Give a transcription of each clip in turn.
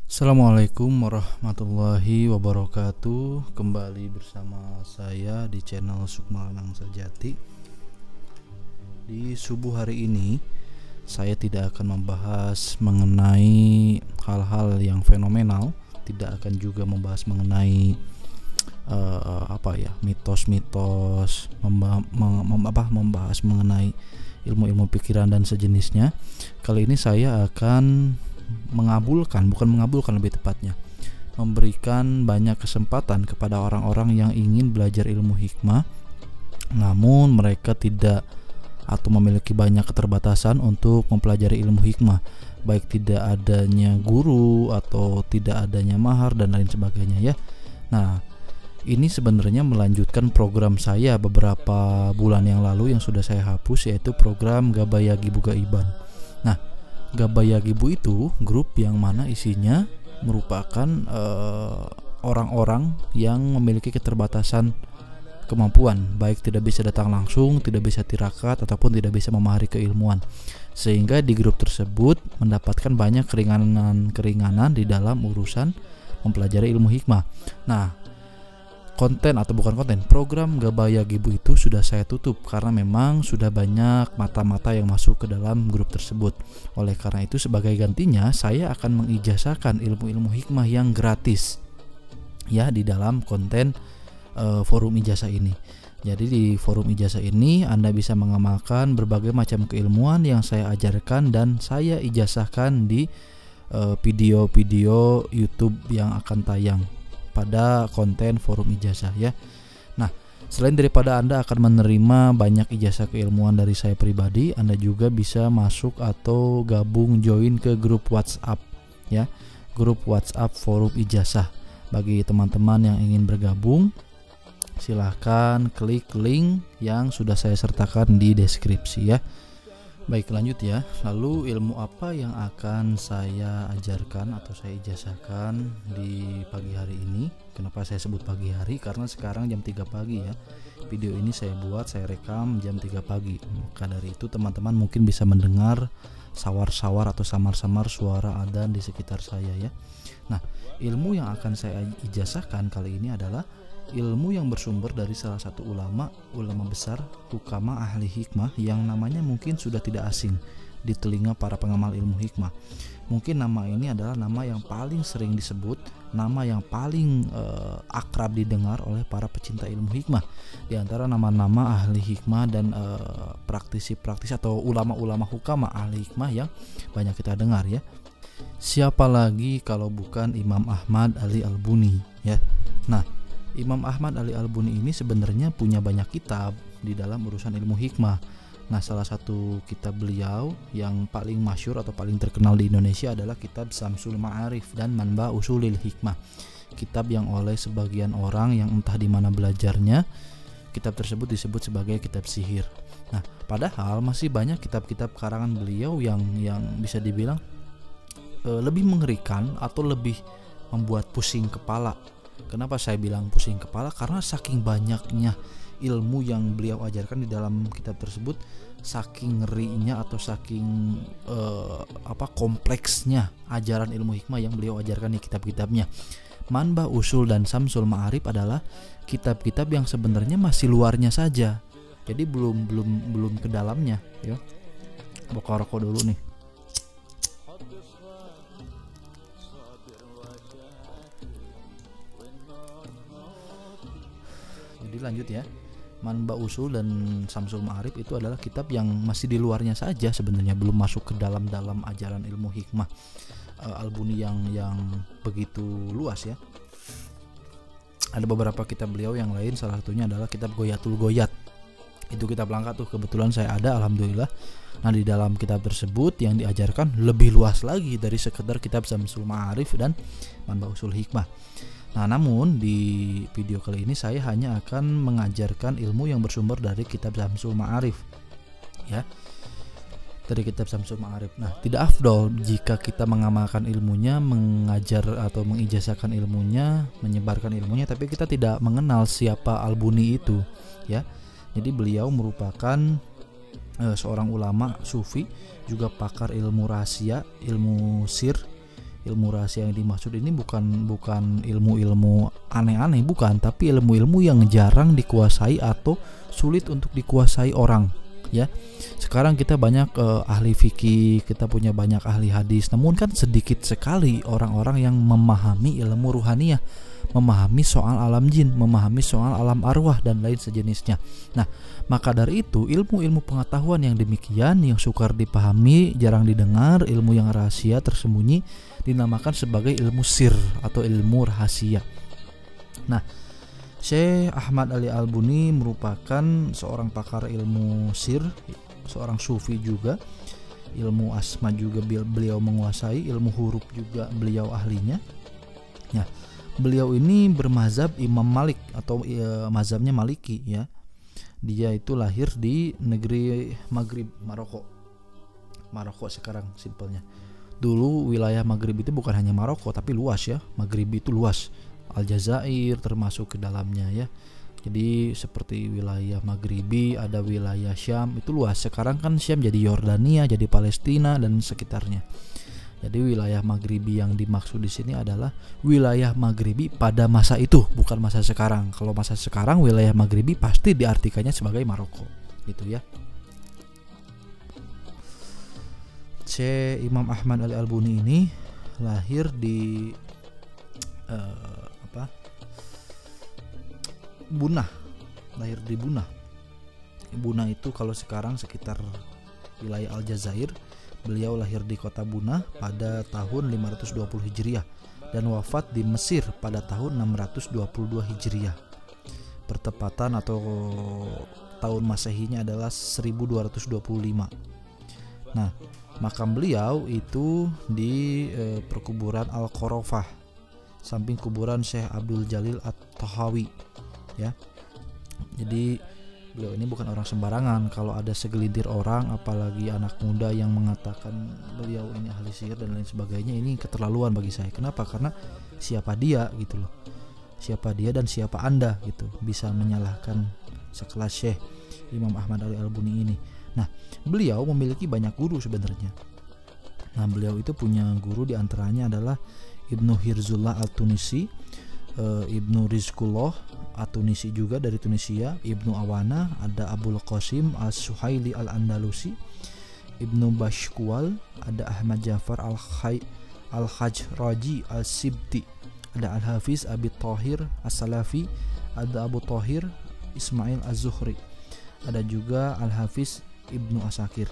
Assalamualaikum warahmatullahi wabarakatuh. Kembali bersama saya di channel Sukma Lanang Sejati. Di subuh hari ini saya tidak akan membahas mengenai hal-hal yang fenomenal, tidak akan juga membahas mengenai mitos-mitos, membahas mengenai ilmu-ilmu pikiran dan sejenisnya. Kali ini saya akan lebih tepatnya memberikan banyak kesempatan kepada orang-orang yang ingin belajar ilmu hikmah, namun mereka tidak atau memiliki banyak keterbatasan untuk mempelajari ilmu hikmah, baik tidak adanya guru atau tidak adanya mahar dan lain sebagainya ya. Nah, ini sebenarnya melanjutkan program saya beberapa bulan yang lalu yang sudah saya hapus, yaitu program Gabayagi Bugaiban. Nah, Gabayagibu itu grup yang mana isinya merupakan orang-orang yang memiliki keterbatasan kemampuan, baik tidak bisa datang langsung, tidak bisa tirakat, ataupun tidak bisa memahami keilmuan, sehingga di grup tersebut mendapatkan banyak keringanan di dalam urusan mempelajari ilmu hikmah. Nah, program Gabayagibu itu sudah saya tutup karena memang sudah banyak mata-mata yang masuk ke dalam grup tersebut. Oleh karena itu, sebagai gantinya saya akan mengijazahkan ilmu-ilmu hikmah yang gratis ya di dalam konten forum ijazah ini. Jadi di forum ijazah ini Anda bisa mengamalkan berbagai macam keilmuan yang saya ajarkan dan saya ijazahkan di video-video YouTube yang akan tayang pada konten forum ijazah ya. Nah, selain daripada Anda akan menerima banyak ijazah keilmuan dari saya pribadi, Anda juga bisa masuk atau gabung join ke grup WhatsApp ya. Grup WhatsApp forum ijazah. Bagi teman-teman yang ingin bergabung, silahkan klik link yang sudah saya sertakan di deskripsi ya. Baik, lanjut ya. Lalu ilmu apa yang akan saya ajarkan atau saya ijazahkan di pagi hari ini? Kenapa saya sebut pagi hari? Karena sekarang jam 3 pagi ya. Video ini saya rekam jam 3 pagi. Maka dari itu teman-teman mungkin bisa mendengar sawar-sawar atau samar-samar suara adzan di sekitar saya ya. Nah, ilmu yang akan saya ijazahkan kali ini adalah ilmu yang bersumber dari salah satu ulama besar, hukama ahli hikmah yang namanya mungkin sudah tidak asing di telinga para pengamal ilmu hikmah. Mungkin nama ini adalah nama yang paling sering disebut, nama yang paling akrab didengar oleh para pecinta ilmu hikmah. Di antara nama-nama ahli hikmah dan praktisi-praktisi atau ulama-ulama hukama ahli hikmah yang banyak kita dengar ya. Siapa lagi kalau bukan Imam Ahmad Ali Al-Buni ya. Nah, Imam Ahmad Ali Al-Buni ini sebenarnya punya banyak kitab di dalam urusan ilmu hikmah. Nah, salah satu kitab beliau yang paling masyhur atau paling terkenal di Indonesia adalah kitab Syamsul Ma'arif dan Manba Usulil Hikmah. Kitab yang oleh sebagian orang yang entah di mana belajarnya, kitab tersebut disebut sebagai kitab sihir. Nah, padahal masih banyak kitab-kitab karangan beliau yang bisa dibilang lebih mengerikan atau lebih membuat pusing kepala. Kenapa saya bilang pusing kepala? Karena saking banyaknya ilmu yang beliau ajarkan di dalam kitab tersebut, saking ngerinya atau saking kompleksnya ajaran ilmu hikmah yang beliau ajarkan di kitab-kitabnya. Manba Usul dan Syamsul Ma'arif adalah kitab-kitab yang sebenarnya masih luarnya saja. Jadi belum ke dalamnya ya. Buka rokok dulu nih. Jadi lanjut ya. Manba Usul dan Syamsul Ma'arif itu adalah kitab yang masih di luarnya saja sebenarnya, belum masuk ke dalam ajaran ilmu hikmah Al-Buni yang begitu luas ya. Ada beberapa kitab beliau yang lain, salah satunya adalah kitab Ghoyatul Ghoyat. Itu kitab langka tuh, kebetulan saya ada, alhamdulillah. Nah, di dalam kitab tersebut yang diajarkan lebih luas lagi dari sekedar kitab Syamsul Ma'arif dan Manba Usul Hikmah. Nah, namun di video kali ini saya hanya akan mengajarkan ilmu yang bersumber dari kitab Syamsul Ma'arif ya. Dari kitab Syamsul Ma'arif. Nah, tidak afdol jika kita mengamalkan ilmunya, mengajar atau mengijazahkan ilmunya, menyebarkan ilmunya, tapi kita tidak mengenal siapa Al-Buni itu ya. Jadi beliau merupakan seorang ulama sufi, juga pakar ilmu rahasia, ilmu sir, Ilmu rahasia yang dimaksud ini bukan ilmu-ilmu aneh-aneh, bukan, tapi ilmu-ilmu yang jarang dikuasai atau sulit untuk dikuasai orang, ya. Sekarang kita banyak ahli fikih, kita punya banyak ahli hadis, namun kan sedikit sekali orang-orang yang memahami ilmu ruhaniyah, memahami soal alam jin, memahami soal alam arwah dan lain sejenisnya. Nah, maka dari itu ilmu-ilmu pengetahuan yang demikian yang sukar dipahami, jarang didengar, ilmu yang rahasia tersembunyi dinamakan sebagai ilmu sir atau ilmu rahasia. Nah, Syekh Ahmad Ali Al-Buni merupakan seorang pakar ilmu sir, seorang sufi juga. Ilmu asma juga beliau menguasai, ilmu huruf juga beliau ahlinya. Ya, beliau ini bermazhab Imam Malik atau mazhabnya Maliki, ya. Dia itu lahir di negeri Maghrib, Maroko sekarang simpelnya. Dulu wilayah Maghrib itu bukan hanya Maroko tapi luas, ya. Maghrib itu luas, Aljazair termasuk ke dalamnya, ya. Jadi seperti wilayah Maghribi, ada wilayah Syam, itu luas. Sekarang kan Syam jadi Yordania, jadi Palestina dan sekitarnya. Jadi wilayah Maghribi yang dimaksud di sini adalah wilayah Maghribi pada masa itu, bukan masa sekarang. Kalau masa sekarang wilayah Maghribi pasti diartikannya sebagai Maroko, gitu ya. Syekh Imam Ahmad Ali Al-Buni ini lahir di Bunah, lahir di Bunah. Bunah itu kalau sekarang sekitar wilayah Aljazair. Beliau lahir di kota Bunah pada tahun 520 Hijriah dan wafat di Mesir pada tahun 622 Hijriah. Pertepatan atau tahun Masehinya adalah 1225. Nah, makam beliau itu di perkuburan Al-Qorofah, samping kuburan Syekh Abdul Jalil At-Tahawi, ya. Jadi beliau ini bukan orang sembarangan. Kalau ada segelintir orang, apalagi anak muda yang mengatakan beliau ini ahli sihir dan lain sebagainya, ini keterlaluan bagi saya. Kenapa? Karena siapa dia gitu loh. Siapa dia dan siapa Anda gitu bisa menyalahkan sekelas Syekh Imam Ahmad Ali Al-Buni ini. Nah, beliau memiliki banyak guru sebenarnya. Nah, beliau itu punya guru, diantaranya adalah Ibnu Hirzullah Al-Tunisi, Ibnu Rizqullah At-Tunisi juga dari Tunisia, Ibnu Awana, ada Abul Qasim As-Suhaili Al-Andalusi, Ibnu Bashkuwal, ada Ahmad Jafar Al-Khajraji Al-Sibti, ada Al-Hafiz Abi Thahir As-Salafi, ada Abu Thahir Ismail Az-Zuhri, ada juga Al-Hafiz Ibnu Asakir.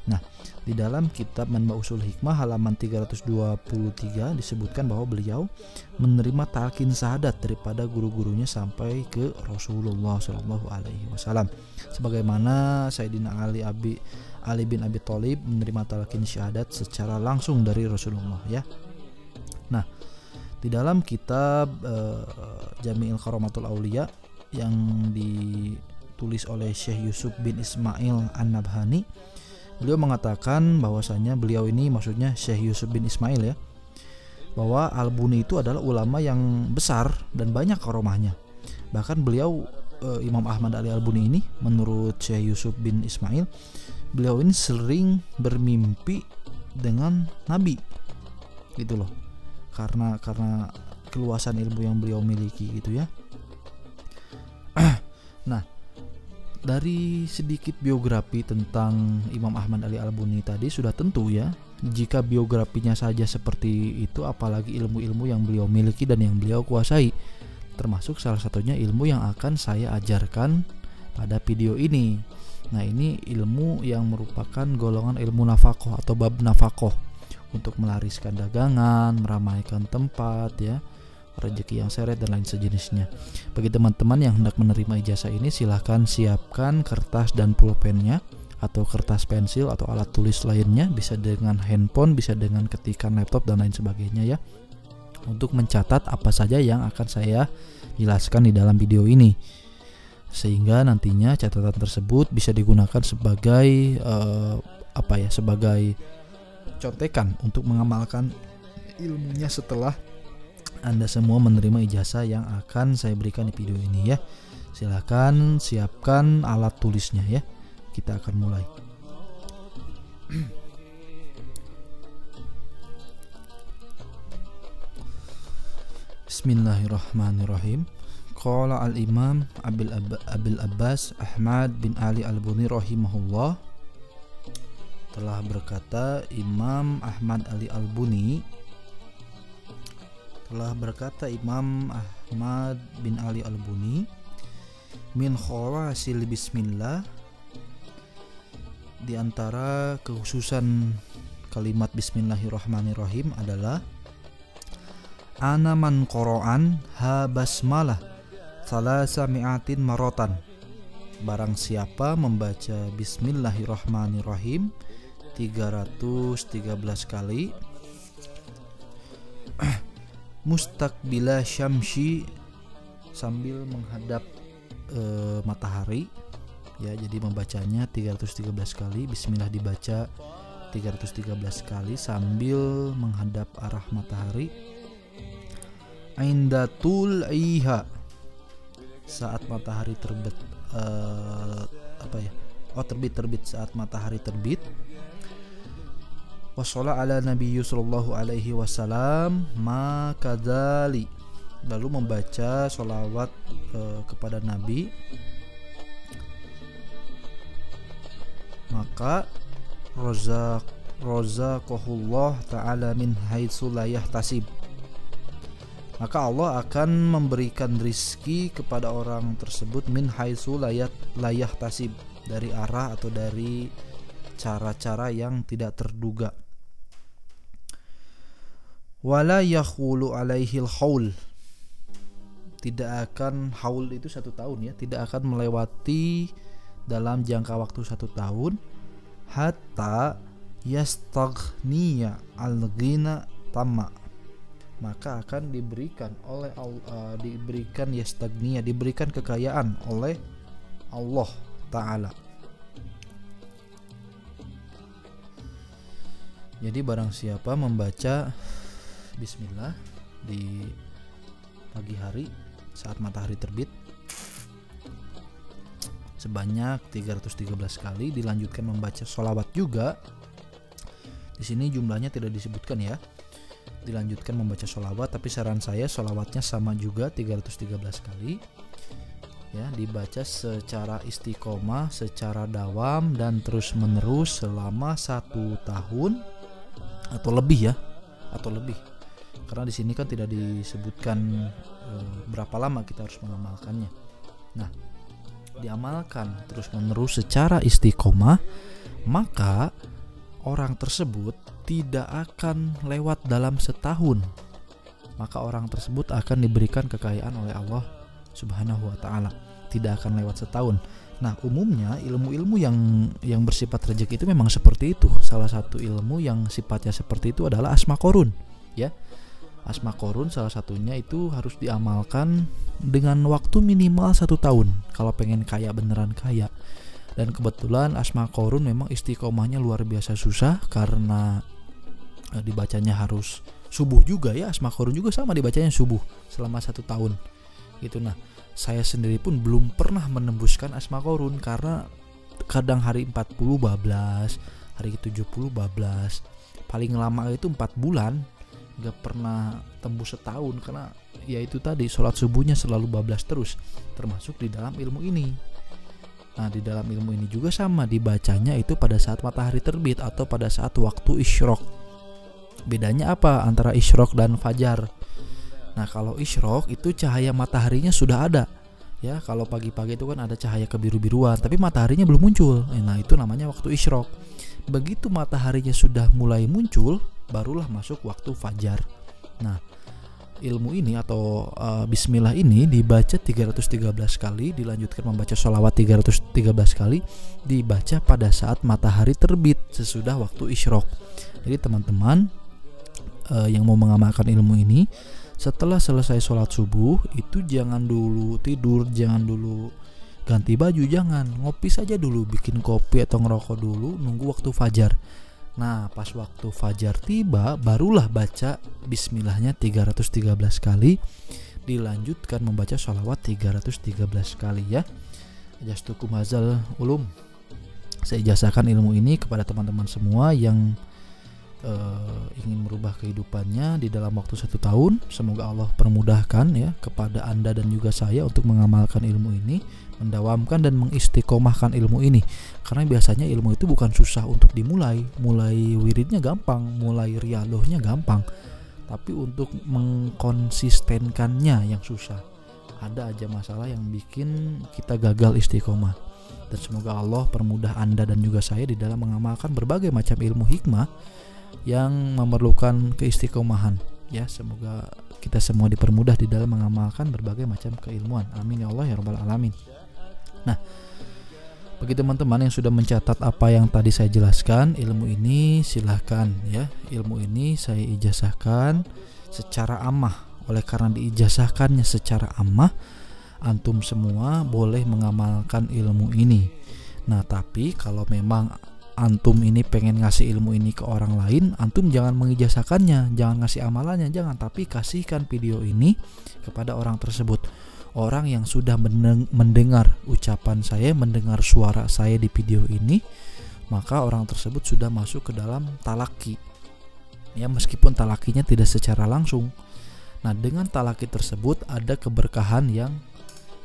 Nah, di dalam kitab Manba Usul Hikmah halaman 323 disebutkan bahwa beliau menerima talqin syahadat daripada guru-gurunya sampai ke Rasulullah SAW. Sebagaimana Sayyidina Ali bin Abi Thalib menerima talqin syahadat secara langsung dari Rasulullah, ya. Nah, di dalam kitab Jami'il Karamatul Aulia yang ditulis oleh Syekh Yusuf bin Ismail An-Nabhani, beliau mengatakan bahwasanya beliau ini, maksudnya Syekh Yusuf bin Ismail, ya, bahwa Al-Buni itu adalah ulama yang besar dan banyak karomahnya. Bahkan beliau Imam Ahmad Ali Al-Buni ini, menurut Syekh Yusuf bin Ismail, beliau ini sering bermimpi dengan Nabi, gitu loh, karena keluasan ilmu yang beliau miliki, gitu ya. Nah, dari sedikit biografi tentang Imam Ahmad Ali Al-Buni tadi sudah tentu, ya, jika biografinya saja seperti itu, apalagi ilmu-ilmu yang beliau miliki dan yang beliau kuasai, termasuk salah satunya ilmu yang akan saya ajarkan pada video ini. Nah, ini ilmu yang merupakan golongan ilmu nafaqoh atau bab nafaqoh, untuk melariskan dagangan, meramaikan tempat, ya, rezeki yang seret dan lain sejenisnya. Bagi teman-teman yang hendak menerima ijazah ini, silahkan siapkan kertas dan pulpennya atau kertas pensil atau alat tulis lainnya, bisa dengan handphone, bisa dengan ketikan laptop dan lain sebagainya, ya, untuk mencatat apa saja yang akan saya jelaskan di dalam video ini, sehingga nantinya catatan tersebut bisa digunakan sebagai sebagai contekan untuk mengamalkan ilmunya setelah Anda semua menerima ijazah yang akan saya berikan di video ini, ya. Silahkan siapkan alat tulisnya, ya. Kita akan mulai. Bismillahirrahmanirrahim. Qala al-Imam Abil Abbas Ahmad bin Ali Al-Buni rahimahullah. Telah berkata Imam Ahmad Ali Al-Buni, telah berkata Imam Ahmad bin Ali Al-Buni, min khawasil bismillah, di antara kekhususan kalimat bismillahirrahmanirrahim adalah ana man qura'an ha basmalah salasa mi'atin marotan, barang siapa membaca bismillahirrahmanirrahim 313 kali, mustaqbila syamsi, sambil menghadap matahari, ya. Jadi membacanya 313 kali, bismillah dibaca 313 kali sambil menghadap arah matahari. Aindatul iha, saat matahari terbit, terbit saat matahari terbit. Washolla ala Nabi sallallahu alaihi wasallam makadzali, lalu membaca sholawat kepada Nabi, maka rozaqahullah ta'ala min haitsu la yahtasib, maka Allah akan memberikan rizki kepada orang tersebut min haitsu la yahtasib, dari arah atau dari cara-cara yang tidak terduga. Wala yakhulu alaihil haul, tidak akan, haul itu 1 tahun, ya, tidak akan melewati dalam jangka waktu 1 tahun, hatta yastaghniya al-ghina tamma, maka akan diberikan oleh diberikan yastaghniya, diberikan kekayaan oleh Allah Ta'ala. Jadi barang siapa membaca bismillah di pagi hari saat matahari terbit sebanyak 313 kali, dilanjutkan membaca sholawat juga. Di sini jumlahnya tidak disebutkan, ya. Dilanjutkan membaca sholawat, tapi saran saya sholawatnya sama juga 313 kali, ya. Dibaca secara istiqomah, secara dawam dan terus menerus selama 1 tahun atau lebih, ya, atau lebih. Karena di sini kan tidak disebutkan berapa lama kita harus mengamalkannya. Nah, diamalkan terus menerus secara istiqomah, maka orang tersebut tidak akan lewat dalam setahun, maka orang tersebut akan diberikan kekayaan oleh Allah Subhanahu wa Ta'ala, tidak akan lewat setahun. Nah, umumnya ilmu-ilmu yang bersifat rezeki itu memang seperti itu. Salah satu ilmu yang sifatnya seperti itu adalah asma korun, ya. Asma korun salah satunya itu harus diamalkan dengan waktu minimal 1 tahun kalau pengen kaya, beneran kaya. Dan kebetulan asma korun memang istiqomahnya luar biasa susah, karena dibacanya harus subuh juga, ya. Asma korun juga sama, dibacanya subuh selama 1 tahun gitu. Nah, saya sendiri pun belum pernah menembuskan asma korun, karena kadang hari 40 bablas, hari 70 bablas, paling lama itu 4 bulan, gak pernah tembus setahun, karena ya itu tadi, sholat subuhnya selalu bablas terus, termasuk di dalam ilmu ini. Nah, di dalam ilmu ini juga sama, dibacanya itu pada saat matahari terbit atau pada saat waktu isyrok. Bedanya apa antara isyrok dan fajar? Nah, kalau isyrok itu cahaya mataharinya sudah ada, ya. Kalau pagi-pagi itu kan ada cahaya kebiru-biruan, tapi mataharinya belum muncul. Nah, itu namanya waktu isyrok. Begitu mataharinya sudah mulai muncul, barulah masuk waktu fajar. Nah, ilmu ini atau bismillah ini dibaca 313 kali, dilanjutkan membaca sholawat 313 kali, dibaca pada saat matahari terbit sesudah waktu isyrok. Jadi teman-teman yang mau mengamalkan ilmu ini, setelah selesai sholat subuh itu jangan dulu tidur, jangan dulu ganti baju, jangan, ngopi saja dulu, bikin kopi atau ngerokok dulu, nunggu waktu fajar. Nah, pas waktu fajar tiba, barulah baca bismillahnya 313 kali, dilanjutkan membaca sholawat 313 kali, ya. Ajastukum hazal ulum, saya ijazahkan ilmu ini kepada teman-teman semua yang ingin merubah kehidupannya di dalam waktu 1 tahun. Semoga Allah permudahkan ya kepada Anda dan juga saya untuk mengamalkan ilmu ini, mendawamkan dan mengistiqomahkan ilmu ini. Karena biasanya ilmu itu bukan susah untuk dimulai. Mulai wiridnya gampang, mulai riyadohnya gampang. Tapi untuk mengkonsistenkannya yang susah. Ada aja masalah yang bikin kita gagal istiqomah. Dan semoga Allah permudah Anda dan juga saya di dalam mengamalkan berbagai macam ilmu hikmah yang memerlukan keistiqomahan ya. Semoga kita semua dipermudah di dalam mengamalkan berbagai macam keilmuan. Amin ya Allah ya rabbal alamin. Nah, bagi teman-teman yang sudah mencatat apa yang tadi saya jelaskan, ilmu ini silahkan ya. Ilmu ini saya ijazahkan secara ammah. Oleh karena diijazahkannya secara ammah, antum semua boleh mengamalkan ilmu ini. Nah, tapi kalau memang antum ini pengen ngasih ilmu ini ke orang lain, antum jangan mengijazahkannya, jangan ngasih amalannya, jangan, tapi kasihkan video ini kepada orang tersebut. Orang yang sudah mendengar ucapan saya, mendengar suara saya di video ini, maka orang tersebut sudah masuk ke dalam talaki. Ya, meskipun talakinya tidak secara langsung. Nah, dengan talaki tersebut ada keberkahan yang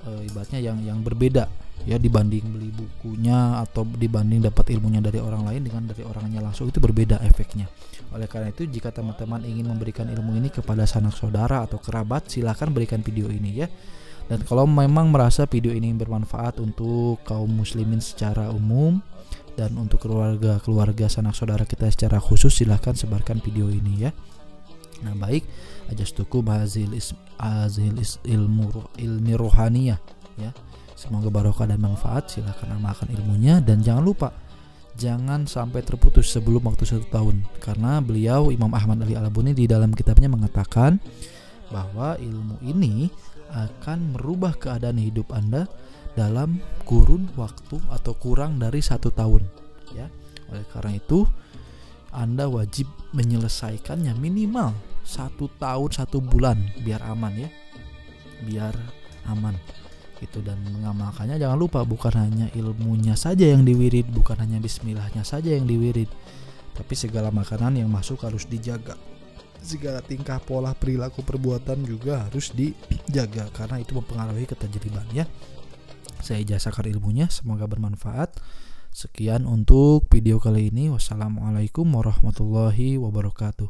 ibaratnya yang berbeda ya, dibanding beli bukunya atau dibanding dapat ilmunya dari orang lain dengan dari orangnya langsung, itu berbeda efeknya. Oleh karena itu, jika teman-teman ingin memberikan ilmu ini kepada sanak saudara atau kerabat, silahkan berikan video ini ya. Dan kalau memang merasa video ini bermanfaat untuk kaum muslimin secara umum dan untuk keluarga sanak saudara kita secara khusus, silahkan sebarkan video ini ya. Nah, baik, ajastukum hazil ilmi rohaniyah ya. Semoga barokah dan manfaat. Silahkan amalkan ilmunya dan jangan lupa jangan sampai terputus sebelum waktu 1 tahun, karena beliau Imam Ahmad Ali Al-Buni di dalam kitabnya mengatakan bahwa ilmu ini akan merubah keadaan hidup Anda dalam kurun waktu atau kurang dari 1 tahun ya. Oleh karena itu, Anda wajib menyelesaikannya minimal 1 tahun 1 bulan biar aman ya, biar aman gitu. Dan mengamalkannya jangan lupa, bukan hanya ilmunya saja yang diwirid, bukan hanya bismillahnya saja yang diwirid, tapi segala makanan yang masuk harus dijaga, segala tingkah pola perilaku perbuatan juga harus dijaga, karena itu mempengaruhi ketajriban ya. Saya ijazahkan ilmunya, semoga bermanfaat. Sekian untuk video kali ini. Wassalamualaikum warahmatullahi wabarakatuh.